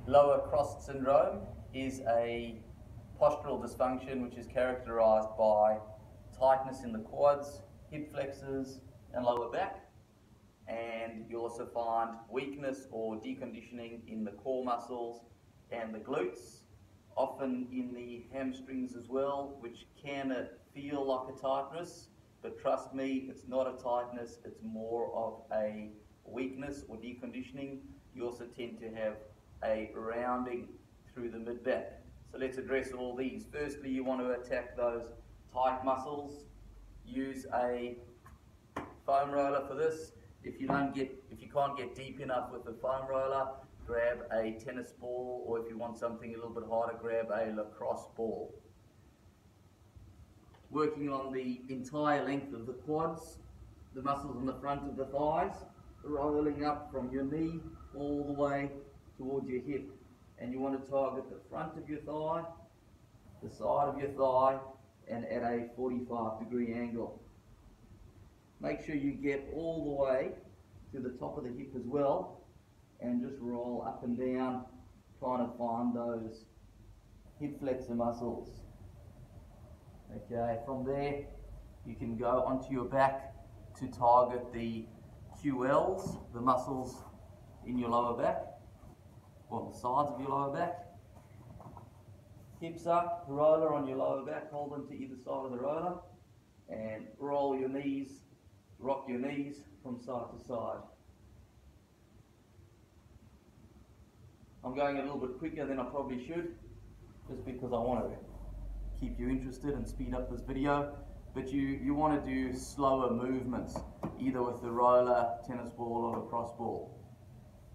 Lower cross syndrome is a postural dysfunction which is characterized by tightness in the quads, hip flexors, and lower back. And you'll also find weakness or deconditioning in the core muscles and the glutes, often in the hamstrings as well, which can feel like a tightness, but trust me, it's not a tightness, it's more of a weakness or deconditioning. You also tend to have a rounding through the mid-back. So let's address all these. Firstly, you want to attack those tight muscles. Use a foam roller for this. If you can't get deep enough with the foam roller, grab a tennis ball, or if you want something a little bit harder, grab a lacrosse ball. Working on the entire length of the quads, the muscles on the front of the thighs, rolling up from your knee all the way towards your hip. And you want to target the front of your thigh, the side of your thigh, and at a 45-degree angle. Make sure you get all the way to the top of the hip as well, and just roll up and down, trying to find those hip flexor muscles. Okay, from there you can go onto your back to target the QLs, the muscles in your lower back, or the sides of your lower back. Hips up, roller on your lower back, hold them to either side of the roller, and roll your knees, rock your knees from side to side. I'm going a little bit quicker than I probably should, just because I want to keep you interested and speed up this video, but you want to do slower movements, either with the roller, tennis ball, or lacrosse ball.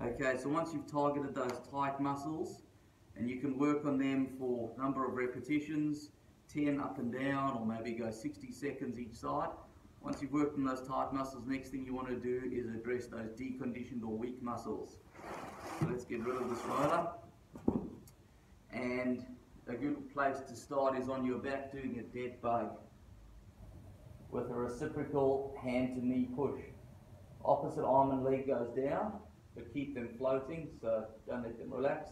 Okay, so once you've targeted those tight muscles, and you can work on them for a number of repetitions, 10 up and down, or maybe go 60 seconds each side. Once you've worked on those tight muscles, next thing you want to do is address those deconditioned or weak muscles. So let's get rid of this roller. And a good place to start is on your back, doing a dead bug with a reciprocal hand to knee push. Opposite arm and leg goes down, but keep them floating, so don't let them relax.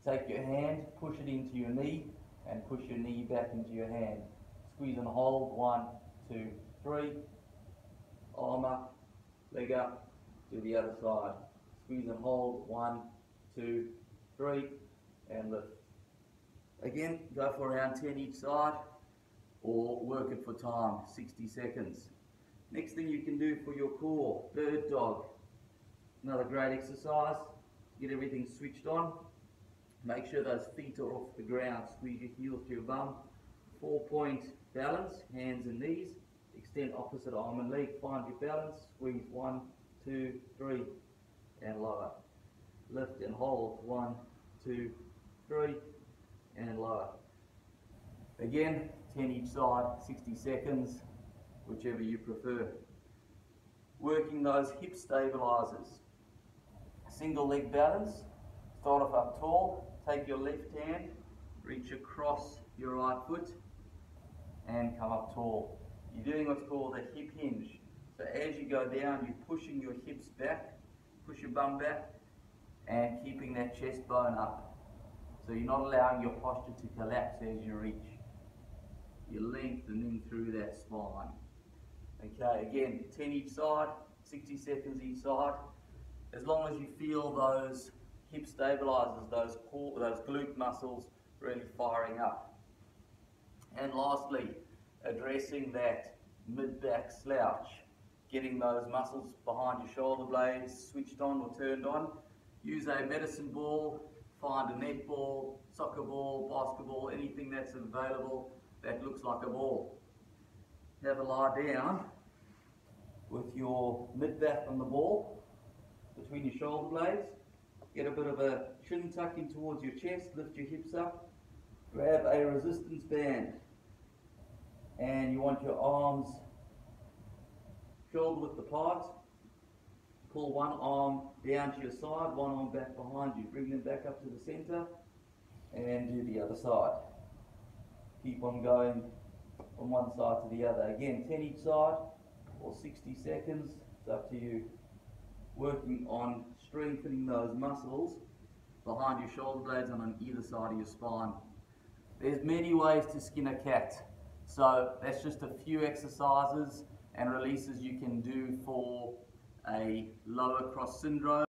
Take your hand, push it into your knee, and push your knee back into your hand. Squeeze and hold, 1, 2, 3. Arm up, leg up, to the other side. Squeeze and hold, 1, 2, 3, and lift. Again, go for around 10 each side, or work it for time, 60 seconds. Next thing you can do for your core, bird dog. Another great exercise. Get everything switched on. Make sure those feet are off the ground. Squeeze your heels to your bum. 4-point balance, hands and knees. Extend opposite arm and leg. Find your balance. Squeeze 1, 2, 3, and lower. Lift and hold. 1, 2, 3, and lower. Again, 10 each side, 60 seconds, whichever you prefer. Working those hip stabilizers. Single leg balance. Start off up tall. Take your left hand, reach across your right foot, and come up tall. You're doing what's called a hip hinge. So as you go down, you're pushing your hips back, push your bum back, and keeping that chest bone up. So you're not allowing your posture to collapse as you reach. You're lengthening through that spine. Okay, again, 10 each side, 60 seconds each side. As long as you feel those hip stabilizers, those glute muscles really firing up. And lastly, addressing that mid-back slouch, getting those muscles behind your shoulder blades switched on or turned on. Use a medicine ball, find a netball, soccer ball, basketball, anything that's available that looks like a ball. Have a lie down with your mid-back on the ball, between your shoulder blades. Get a bit of a chin tuck in towards your chest, lift your hips up, grab a resistance band, and you want your arms shoulder width apart. Pull one arm down to your side, one arm back behind you, bring them back up to the center, and do the other side. Keep on going from one side to the other. Again, 10 each side, or 60 seconds, it's up to you. Working on strengthening those muscles behind your shoulder blades and on either side of your spine. There's many ways to skin a cat. So that's just a few exercises and releases you can do for a lower cross syndrome.